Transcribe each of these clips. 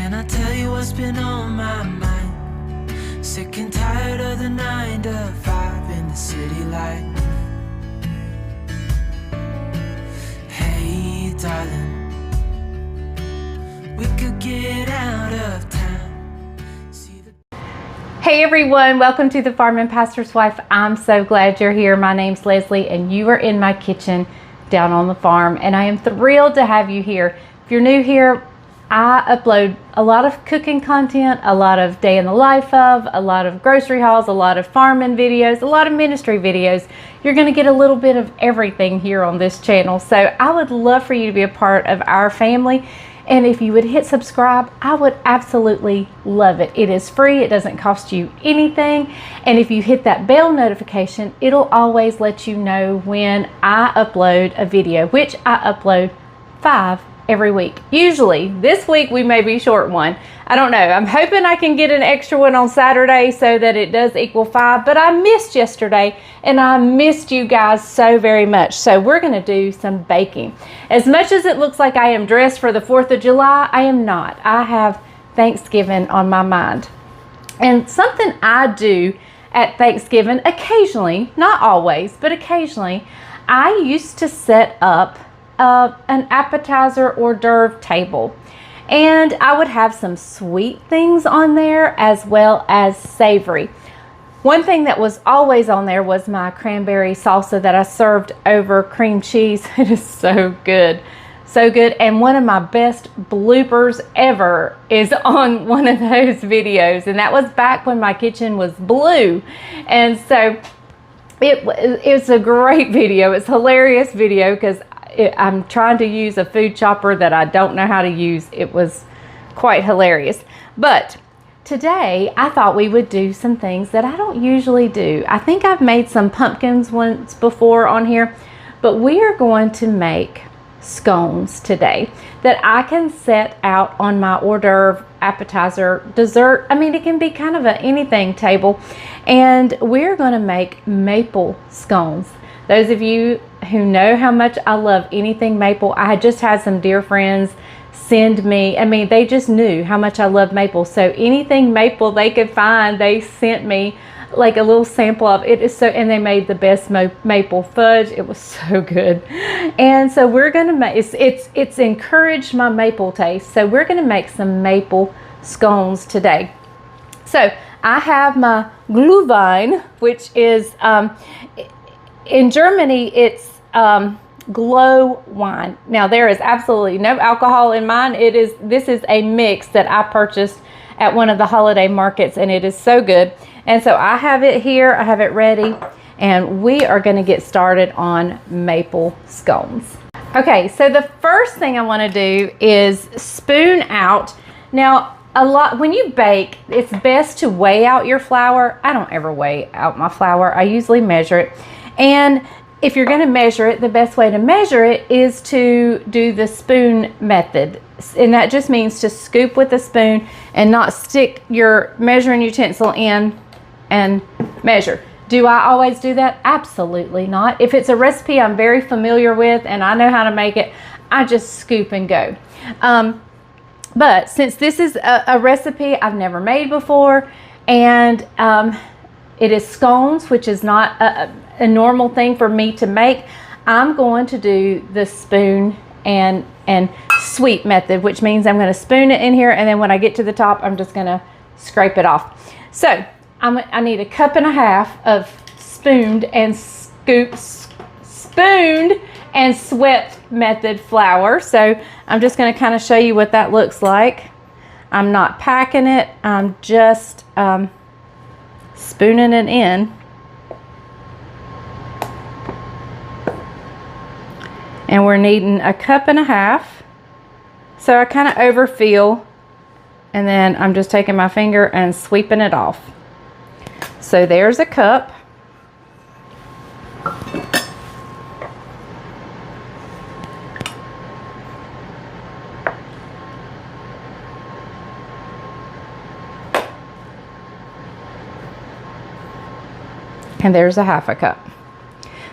Can I tell you what's been on my mind? Sick and tired of the 9 to 5 in the city life. Hey darling, we could get out of town. Hey everyone, welcome to the Farm and Pastor's Wife. I'm so glad you're here. My name's Leslie and you are in my kitchen down on the farm, and I am thrilled to have you here. If you're new here, I upload a lot of cooking content, a lot of day in the life of, a lot of grocery hauls, a lot of farming videos, a lot of ministry videos. You're going to get a little bit of everything here on this channel. So I would love for you to be a part of our family. And if you would hit subscribe, I would absolutely love it. It is free. It doesn't cost you anything. And if you hit that bell notification, it'll always let you know when I upload a video, which I upload 5 every week. Usually this week we may be short one. I don't know. I'm hoping I can get an extra one on Saturday so that it does equal 5, but I missed yesterday and I missed you guys so very much. So we're going to do some baking. As much as it looks like I am dressed for the 4th of July, I am not. I have Thanksgiving on my mind. And something I do at Thanksgiving occasionally, not always, but occasionally, I used to set up an appetizer hors d'oeuvre table, and I would have some sweet things on there as well as savory. One thing that was always on there was my cranberry salsa that I served over cream cheese. It is so good, so good. And one of my best bloopers ever is on one of those videos, and that was back when my kitchen was blue. And so it's a great video. It's a hilarious video because I'm trying to use a food chopper that I don't know how to use. It was quite hilarious. But today I thought we would do some things that I don't usually do. I think I've made some pumpkins once before on here, but we are going to make scones today that I can set out on my hors d'oeuvre, appetizer, dessert. I mean, it can be kind of an anything table. And we're going to make maple scones. Those of you who know how much I love anything maple, I had just had some dear friends send me, I mean, they just knew how much I love maple. So anything maple they could find, they sent me like a little sample of it. Is so, and they made the best maple fudge. It was so good. And so we're going to make, it's encouraged my maple taste. So we're going to make some maple scones today. So I have my Glühwein, which is, in Germany, it's glow wine. Now, there is absolutely no alcohol in mine. This is a mix that I purchased at one of the holiday markets, and it is so good. And so I have it here. I have it ready, and we are going to get started on maple scones. Okay, so the first thing I want to do is spoon out. Now, when you bake, it's best to weigh out your flour. I don't ever weigh out my flour. I usually measure it. And if you're going to measure it, the best way to measure it is to do the spoon method. And that just means to scoop with a spoon and not stick your measuring utensil in and measure. Do I always do that? Absolutely not. If it's a recipe I'm very familiar with and I know how to make it, I just scoop and go. But since this is a recipe I've never made before, and it is scones, which is not a normal thing for me to make, I'm going to do the spoon and sweep method, which means I'm going to spoon it in here, and then when I get to the top, I'm just going to scrape it off. So I need 1.5 cups of spooned and swept method flour. So I'm just going to kind of show you what that looks like. I'm not packing it. I'm just spooning it in. And we're needing 1.5 cups. So I kind of overfill, and then I'm just taking my finger and sweeping it off. So there's 1 cup. And there's 1/2 cup.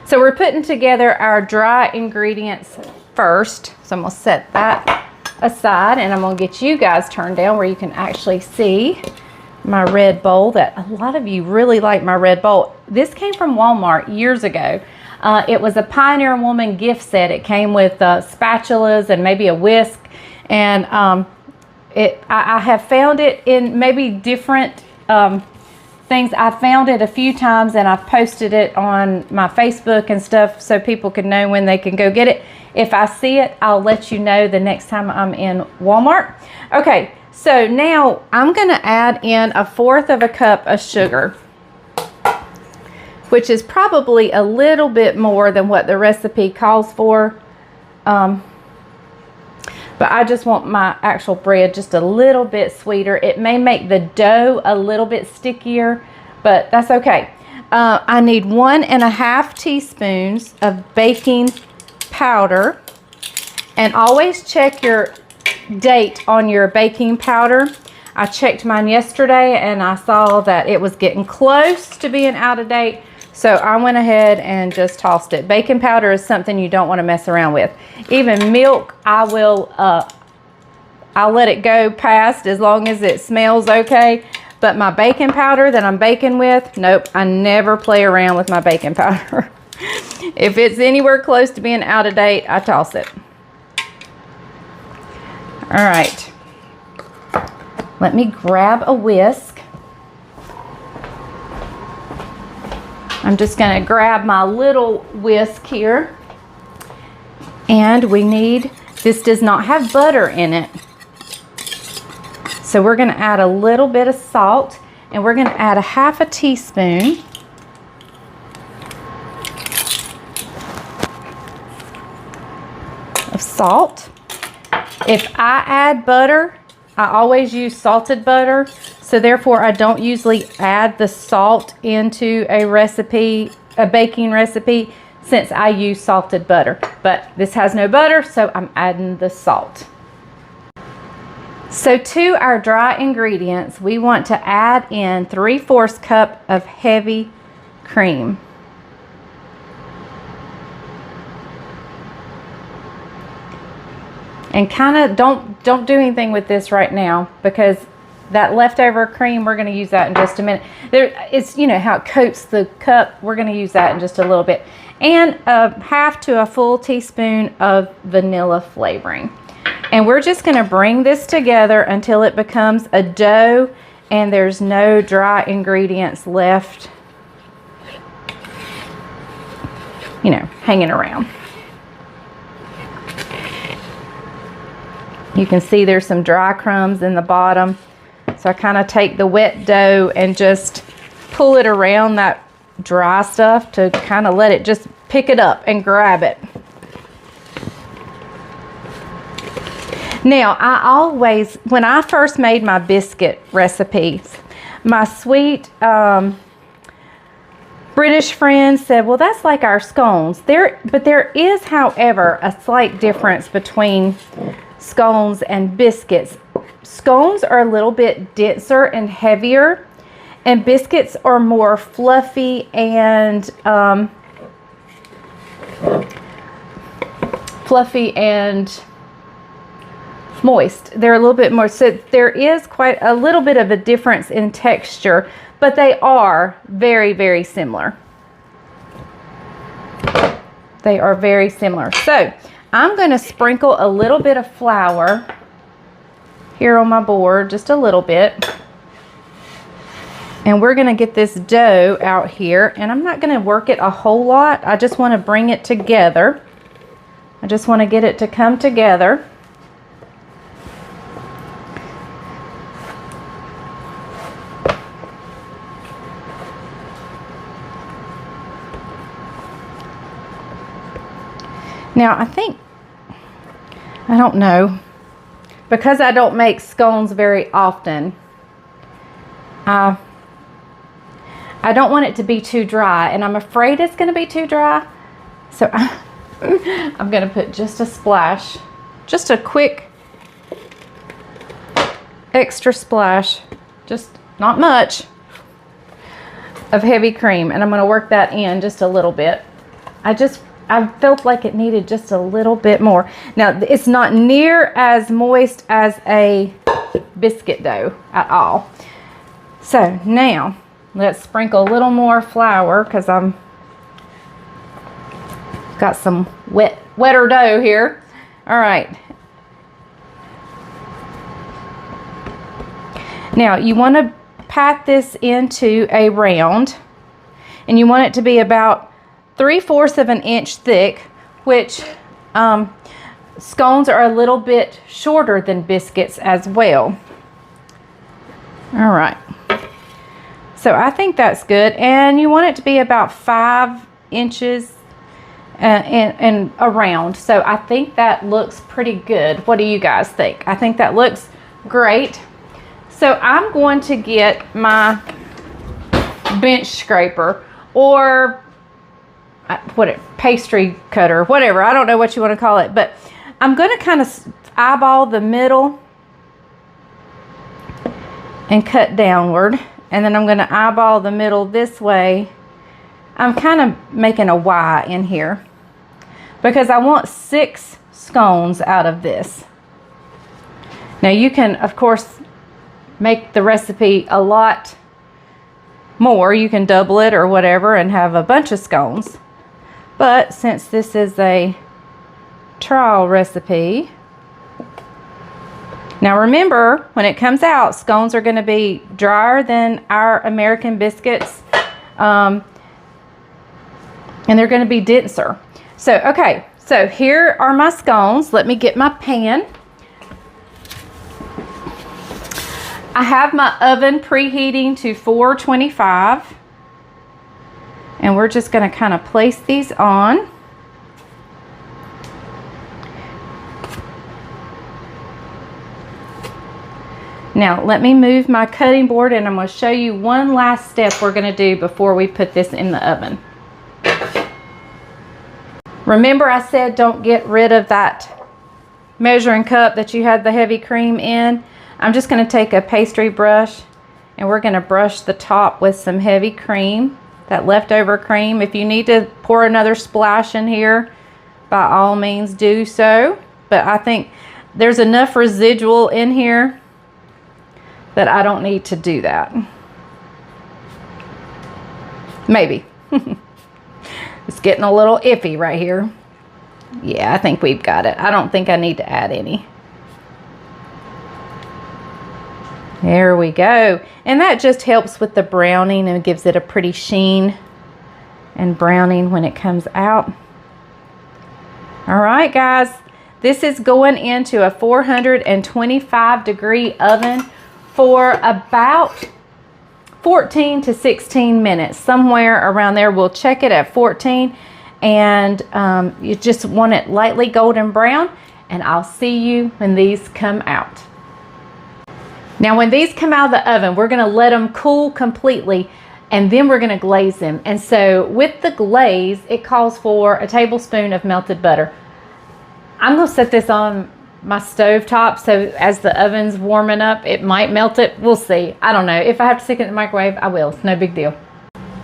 So we're putting together our dry ingredients first. So I'm going to set that aside, and I'm going to get you guys turned down where you can actually see my red bowl that a lot of you really like. My red bowl, this came from Walmart years ago. It was a Pioneer Woman gift set. It came with spatulas and maybe a whisk, and I have found it in maybe different things. I've found it a few times, and I've posted it on my Facebook and stuff so people can know when they can go get it. If I see it, I'll let you know the next time I'm in Walmart. Okay, so now I'm going to add in 1/4 of a cup of sugar, which is probably a little bit more than what the recipe calls for. But I just want my actual bread just a little bit sweeter. It may make the dough a little bit stickier, but that's okay. I need 1.5 teaspoons of baking powder, and always check your date on your baking powder. I checked mine yesterday and I saw that it was getting close to being out of date, so I went ahead and just tossed it. Baking powder is something you don't want to mess around with. Even milk, I'll let it go past as long as it smells okay. But my baking powder that I'm baking with, nope, I never play around with my baking powder. If it's anywhere close to being out of date, I toss it. All right, let me grab a whisk. I'm just going to grab my little whisk here. And we need, this does not have butter in it. So we're going to add a little bit of salt, and we're going to add 1/2 teaspoon of salt. If I add butter, I always use salted butter, so therefore I don't usually add the salt into a recipe, a baking recipe, since I use salted butter. But this has no butter, so I'm adding the salt. So to our dry ingredients, we want to add in 3/4 cup of heavy cream. And kind of don't do anything with this right now, because that leftover cream, we're going to use that in just a minute. It's, you know, how it coats the cup. We're going to use that in just a little bit. And 1/2 to a full teaspoon of vanilla flavoring. And we're just going to bring this together until it becomes a dough and there's no dry ingredients left, you know, hanging around. You can see there's some dry crumbs in the bottom. So I kind of take the wet dough and just pull it around that dry stuff to kind of let it just pick it up and grab it. Now, I always, when I first made my biscuit recipes, my sweet British friends said, well, that's like our scones. But there is, however, a slight difference between scones and biscuits. Scones are a little bit denser and heavier, and biscuits are more fluffy and moist. They're a little bit more, so there is quite a little bit of a difference in texture, but they are very, very similar. They are very similar. So I'm going to sprinkle a little bit of flour here on my board, just a little bit. And we're going to get this dough out here, and I'm not going to work it a whole lot. I just want to bring it together. I just want to get it to come together. Now, I don't know, because I don't make scones very often, I don't want it to be too dry, and I'm afraid it's going to be too dry. So I'm going to put just a splash, just a quick extra splash, just not much, of heavy cream, and I'm going to work that in just a little bit. I just I felt like it needed just a little bit more. Now, it's not near as moist as a biscuit dough at all. So now, let's sprinkle a little more flour because I'm got some wetter dough here. All right. Now, you want to pat this into a round, and you want it to be about 3/4 of an inch thick, which scones are a little bit shorter than biscuits as well. All right. So I think that's good, and you want it to be about 5 inches and around. So I think that looks pretty good. What do you guys think? I think that looks great. So I'm going to get my bench scraper or pastry cutter, whatever. I don't know what you want to call it, but I'm going to kind of eyeball the middle and cut downward. And then I'm going to eyeball the middle this way. I'm kind of making a Y in here because I want 6 scones out of this. Now you can, of course, make the recipe a lot more. You can double it or whatever and have a bunch of scones. But since this is a trial recipe, now remember, when it comes out, scones are going to be drier than our American biscuits, and they're going to be denser. So, okay, so here are my scones. Let me get my pan. I have my oven preheating to 425, and we're just going to kind of place these on. Now let me move my cutting board, and I'm going to show you one last step we're going to do before we put this in the oven. Remember I said don't get rid of that measuring cup that you had the heavy cream in. I'm just going to take a pastry brush, and we're going to brush the top with some heavy cream, that leftover cream. If you need to pour another splash in here, by all means do so. But I think there's enough residual in here that I don't need to do that. Maybe. It's getting a little iffy right here. Yeah, I think we've got it. I don't think I need to add any. There we go. And that just helps with the browning and gives it a pretty sheen and browning when it comes out. All right, guys. This is going into a 425-degree oven for about 14 to 16 minutes, somewhere around there. We'll check it at 14, and you just want it lightly golden brown, and I'll see you when these come out. Now when these come out of the oven, we're going to let them cool completely, and then we're going to glaze them. And so with the glaze, it calls for a tablespoon of melted butter. I'm going to set this on my stove top, so as the oven's warming up, it might melt it. We'll see. I don't know. If I have to stick it in the microwave, I will. It's no big deal.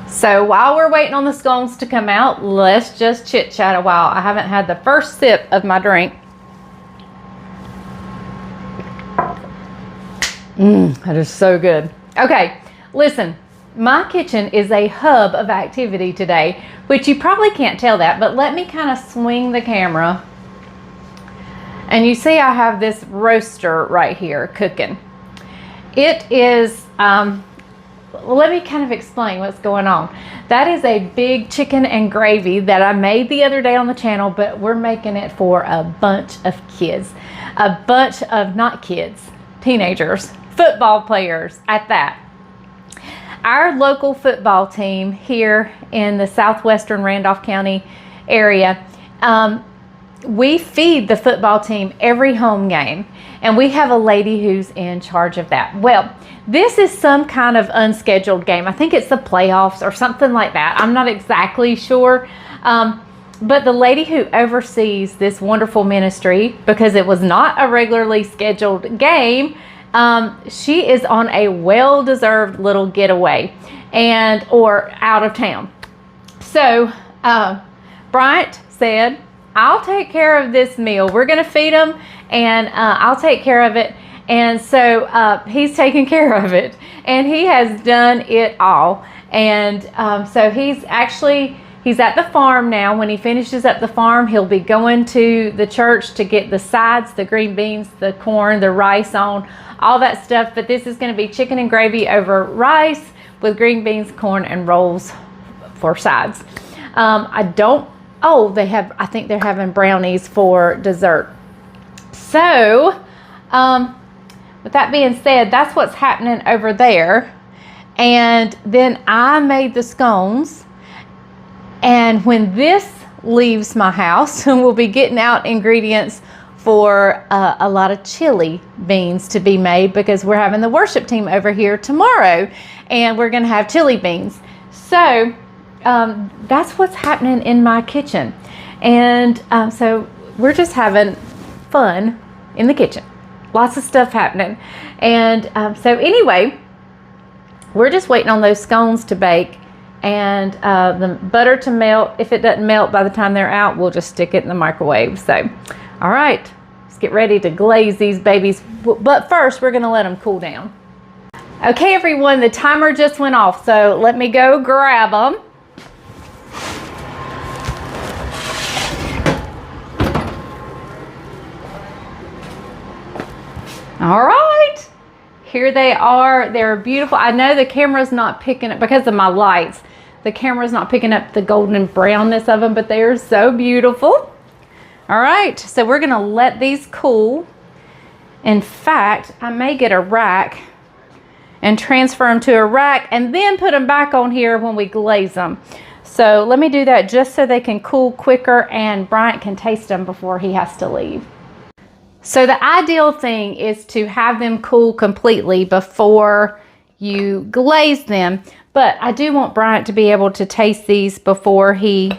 So while we're waiting on the scones to come out, let's just chit chat a while. I haven't had the first sip of my drink. That is so good. Okay, listen, my kitchen is a hub of activity today, which you probably can't tell that, but let me kind of swing the camera. And you see I have this roaster right here cooking. It is, let me kind of explain what's going on. That is a big chicken and gravy that I made the other day on the channel, but we're making it for a bunch of kids. A bunch of, not kids, teenagers, football players at that. Our local football team here in the southwestern Randolph County area, we feed the football team every home game, and we have a lady who's in charge of that. Well, this is some kind of unscheduled game. I think it's the playoffs or something like that. I'm not exactly sure. But the lady who oversees this wonderful ministry, because it was not a regularly scheduled game, she is on a well-deserved little getaway or out of town. So Bryant said, I'll take care of this meal. We're going to feed them, and I'll take care of it. And so he's taking care of it, and he has done it all. And so he's at the farm now. When he finishes at the farm, he'll be going to the church to get the sides, the green beans, the corn, the rice on, all that stuff. But this is going to be chicken and gravy over rice with green beans, corn, and rolls for sides. I think they're having brownies for dessert. So, with that being said, that's what's happening over there. And then I made the scones. And when this leaves my house, we'll be getting out ingredients for a lot of chili beans to be made, because we're having the worship team over here tomorrow, and we're going to have chili beans. So that's what's happening in my kitchen. And so we're just having fun in the kitchen. Lots of stuff happening. And so anyway, we're just waiting on those scones to bake and the butter to melt. If it doesn't melt by the time they're out, we'll just stick it in the microwave. So, all right, let's get ready to glaze these babies. But first, we're going to let them cool down. Okay, everyone, the timer just went off, so let me go grab them. All right, here they are. They're beautiful. I know the camera's not picking up, because of my lights, the camera's not picking up the golden brownness of them, but they are so beautiful. All right, so we're gonna let these cool. In fact, I may get a rack and transfer them to a rack and then put them back on here when we glaze them. So let me do that just so they can cool quicker and Bryant can taste them before he has to leave. So the ideal thing is to have them cool completely before you glaze them. But I do want Bryant to be able to taste these before he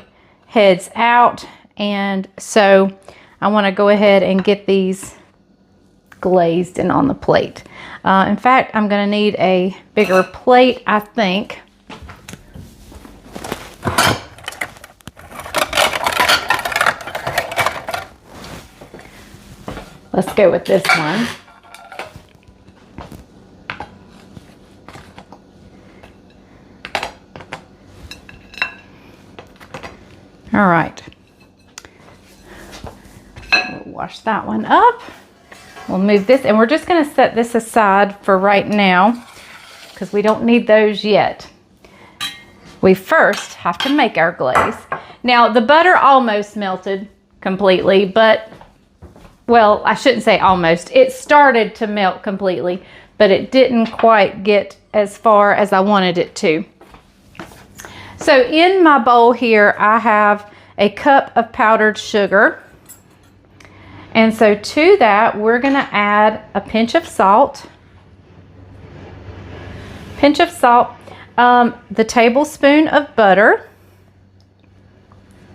heads out. And so I want to go ahead and get these glazed and on the plate. In fact, I'm going to need a bigger plate, I think. Let's go with this one. All right. We'll wash that one up. We'll move this, and we're just going to set this aside for right now because we don't need those yet. We first have to make our glaze. Now, the butter almost melted completely, but well, I shouldn't say almost. It started to melt completely, but it didn't quite get as far as I wanted it to. So in my bowl here, I have a cup of powdered sugar. And so to that, we're going to add a pinch of salt. The tablespoon of butter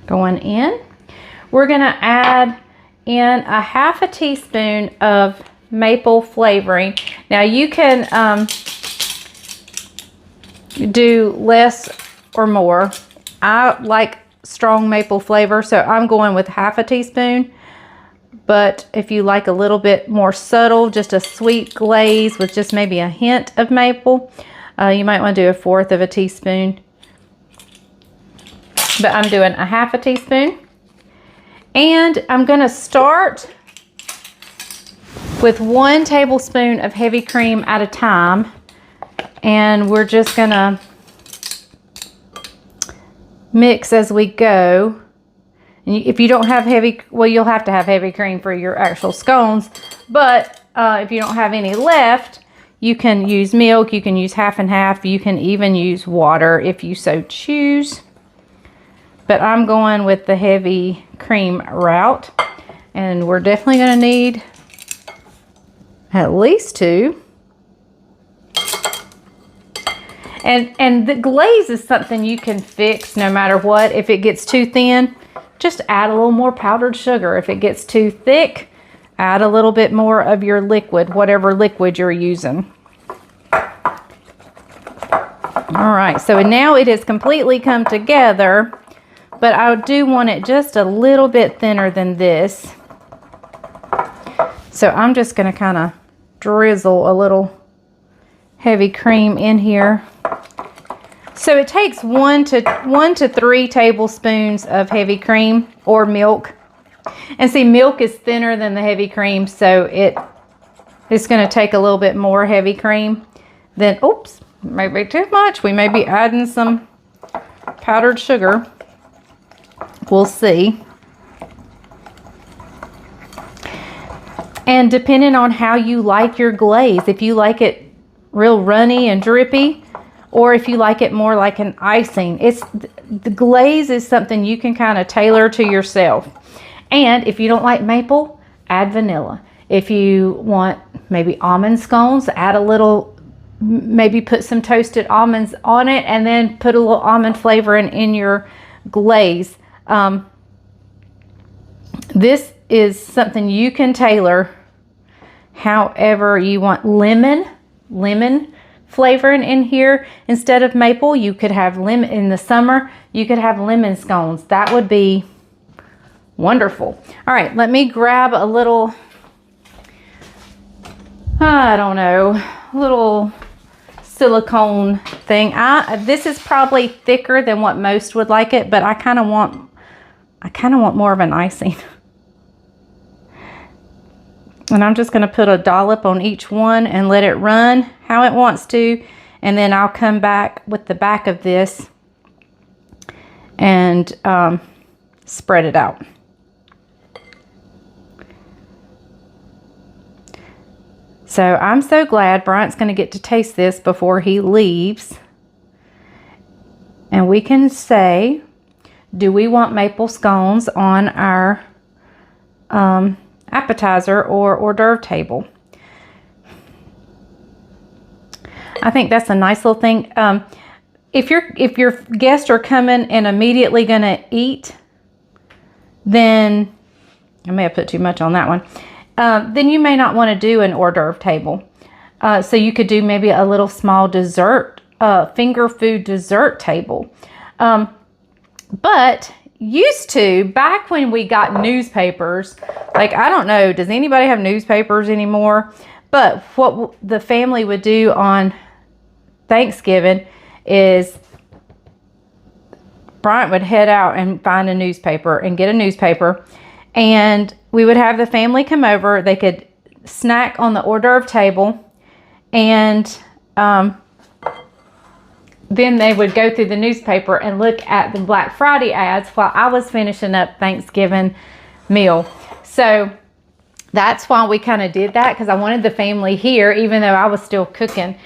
going in. We're going to add in a half a teaspoon of maple flavoring. Now you can do less or more. I like strong maple flavor, so I'm going with half a teaspoon. But if you like a little bit more subtle, just a sweet glaze with just maybe a hint of maple, you might want to do a fourth of a teaspoon. But I'm doing a half a teaspoon. And I'm going to start with 1 tablespoon of heavy cream at a time. And we're just going to mix as we go. And if you don't have heavy, well, you'll have to have heavy cream for your actual scones. But if you don't have any left, you can use milk. You can use half and half. You can even use water if you so choose. But I'm going with the heavy cream route. And we're definitely going to need at least 2. And the glaze is something you can fix no matter what. If it gets too thin, just add a little more powdered sugar. If it gets too thick, add a little bit more of your liquid, whatever liquid you're using. All right, so now it has completely come together. but I do want it just a little bit thinner than this. So I'm just going to kind of drizzle a little heavy cream in here. So it takes 1 to 3 tablespoons of heavy cream or milk. And see, milk is thinner than the heavy cream, so it's going to take a little bit more heavy cream. Then, oops, maybe too much. We may be adding some powdered sugar. We'll see. And depending on how you like your glaze, if you like it real runny and drippy, or if you like it more like an icing, the glaze is something you can kind of tailor to yourself. And if you don't like maple, add vanilla. If you want maybe almond scones, add a little, maybe put some toasted almonds on it, and then put a little almond flavor in your glaze. This is something you can tailor however you want. Lemon flavoring in here instead of maple. You could have lemon in the summer. You could have lemon scones. That would be wonderful. All right, let me grab a little, I don't know, little silicone thing. This is probably thicker than what most would like it, but I kind of want more of an icing. And I'm just going to put a dollop on each one and let it run how it wants to. And then I'll come back with the back of this and spread it out. So I'm so glad Bryant's going to get to taste this before he leaves. And we can say, do we want maple scones on our appetizer or hors d'oeuvre table? I think that's a nice little thing. If your guests are coming and immediately going to eat, then I may have put too much on that one. Then you may not want to do an hors d'oeuvre table. So you could do maybe a little small dessert, finger food dessert table. But used to, back when we got newspapers, like, I don't know, does anybody have newspapers anymore? But what the family would do on Thanksgiving is Bryant would head out and find a newspaper and get a newspaper, and we would have the family come over. They could snack on the hors d'oeuvre table, and then they would go through the newspaper and look at the Black Friday ads while I was finishing up Thanksgiving meal. So that's why we kind of did that, because I wanted the family here even though I was still cooking.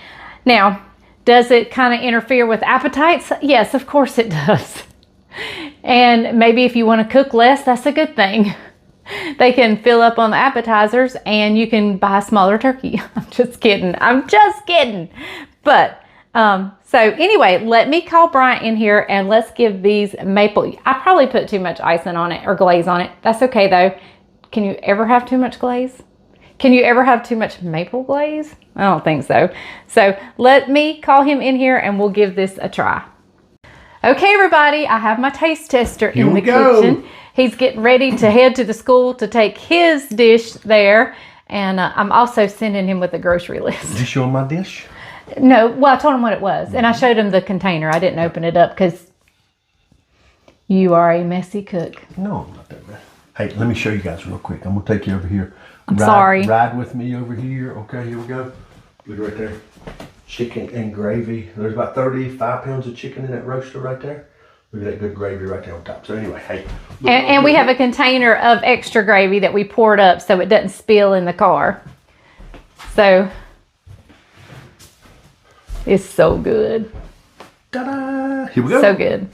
Now, does it kind of interfere with appetites? Yes, of course it does. And maybe if you want to cook less, that's a good thing. They can fill up on the appetizers and you can buy a smaller turkey. I'm just kidding. But so anyway, let me call Bryant in here and let's give these maple. I probably put too much icing on it or glaze on it. That's okay though. Can you ever have too much glaze? Can you ever have too much maple glaze? I don't think so. So let me call him in here and we'll give this a try. Okay, everybody, I have my taste tester in the kitchen. He's getting ready to head to the school to take his dish there. And I'm also sending him with a grocery list. Did you show him my dish? No, well, I told him what it was. And I showed him the container. I didn't open it up because you are a messy cook. No, I'm not that bad. Hey, let me show you guys real quick. I'm going to take you over here. Sorry. Ride with me over here. Okay, here we go. Look right there. Chicken and gravy. There's about 35 pounds of chicken in that roaster right there. Look at that good gravy right there on top. So anyway, hey. And we have a container of extra gravy that we poured up so it doesn't spill in the car. So it's so good. Ta-da! Here we go. So good.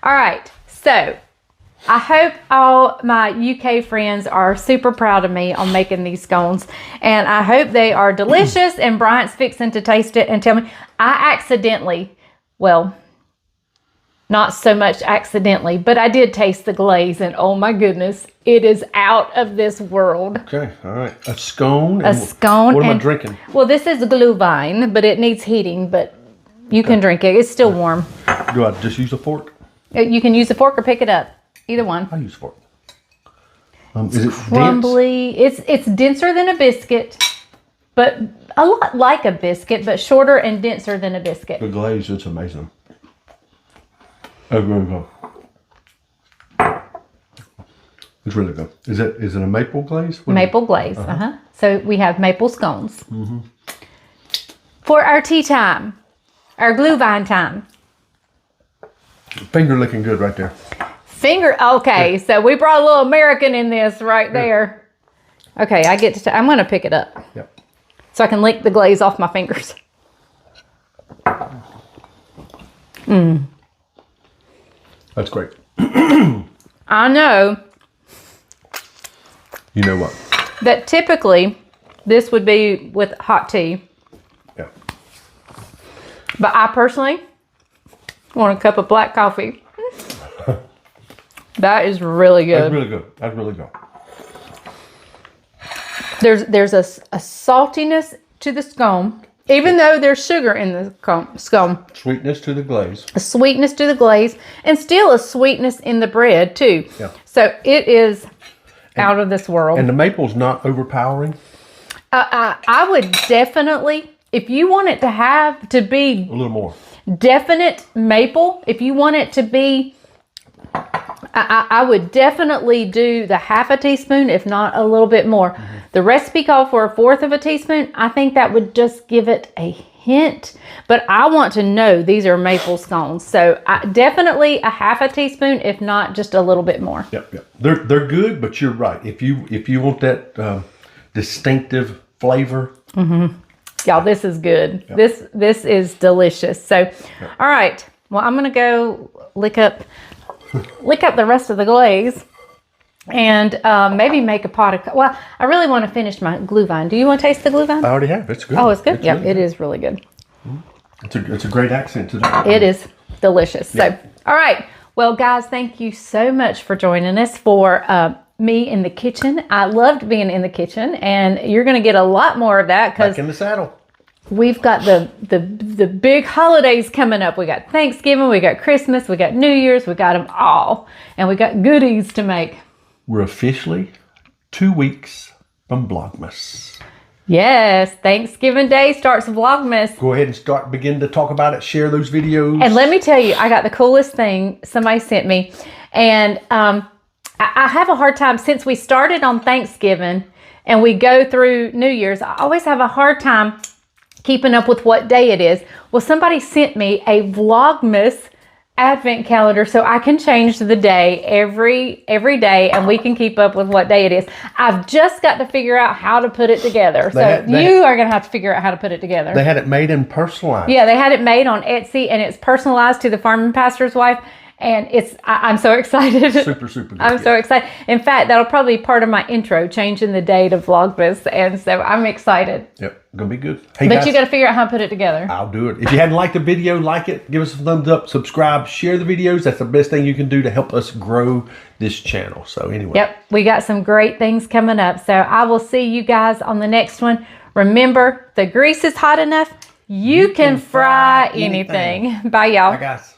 All right. So I hope all my UK friends are super proud of me on making these scones. And I hope they are delicious and Bryant's fixing to taste it and tell me. I accidentally, well, not so much accidentally, but I did taste the glaze and oh my goodness, it is out of this world. Okay, all right. A scone. A scone. What am I drinking? Well, this is glühwein, but it needs heating, but you can drink it. It's still warm. Do I just use a fork? You can use a fork or pick it up. Either one. I use fork. Is it Crumbly. dense? It's denser than a biscuit, but a lot like a biscuit, but shorter and denser than a biscuit. The glaze, it's amazing. It's really good. It's really good. Is it a maple glaze? Maple glaze. So we have maple scones. For our tea time, our glue vine time. Finger looking good right there. Okay, so we brought a little American in this right there. Okay, I get to, I'm going to pick it up. Yep. So I can lick the glaze off my fingers. That's great. I know. You know what? That typically this would be with hot tea. Yeah. But I personally want a cup of black coffee. That is really good. That's really good. That's really good. There's a saltiness to the scone, even though there's sugar in the scone. Sweetness to the glaze. A sweetness to the glaze, and still a sweetness in the bread too. Yeah. So it is out of this world. And the maple's not overpowering. I would definitely, if you want it to be A little more. definite maple, if you want it to be, I would definitely do the half a teaspoon, if not a little bit more. The recipe called for 1/4 of a teaspoon. I think that would just give it a hint, but I want to know these are maple scones. So definitely a half a teaspoon, if not just a little bit more. Yep. They're good, but you're right. If you want that distinctive flavor. Y'all, this is good. Yep. This is delicious. So, all right. Well, I'm gonna go lick up the rest of the glaze, and maybe make a pot of. Well, I really want to finish my glue vine. Do you want to taste the glue vine? I already have. It's good. Oh, it's good. Yeah, really it good. is really good. It's a great accent to that. It is delicious. So, all right. Well, guys, thank you so much for joining us for me in the kitchen. I loved being in the kitchen, and you're going to get a lot more of that because Back in the saddle. we've got the big holidays coming up. We got Thanksgiving, we got Christmas, we got New Year's, we got them all, and we got goodies to make. We're officially 2 weeks from Vlogmas. Yes, Thanksgiving Day starts Vlogmas. Go ahead and begin to talk about it. Share those videos. And let me tell you, I got the coolest thing somebody sent me. And I have a hard time, since we started on Thanksgiving and we go through New Year's, I always have a hard time keeping up with what day it is. Well, somebody sent me a Vlogmas advent calendar so I can change the day every day, and we can keep up with what day it is. I've just got to figure out how to put it together. You are going to have to figure out how to put it together. They had it made and personalized. Yeah, they had it made on Etsy, and it's personalized to the farming pastor's wife. And I'm so excited. Super good. I'm so excited. In fact, that'll probably be part of my intro, changing the day to Vlogmas. And so I'm excited. Yep, gonna be good. Hey, but guys, you got to figure out how to put it together. I'll do it. If you hadn't liked the video, like it, give us a thumbs up, subscribe, share the videos. That's the best thing you can do to help us grow this channel. So anyway. Yep, we got some great things coming up. So I will see you guys on the next one. Remember, the grease is hot enough. You can fry anything. Bye, y'all. Bye, guys.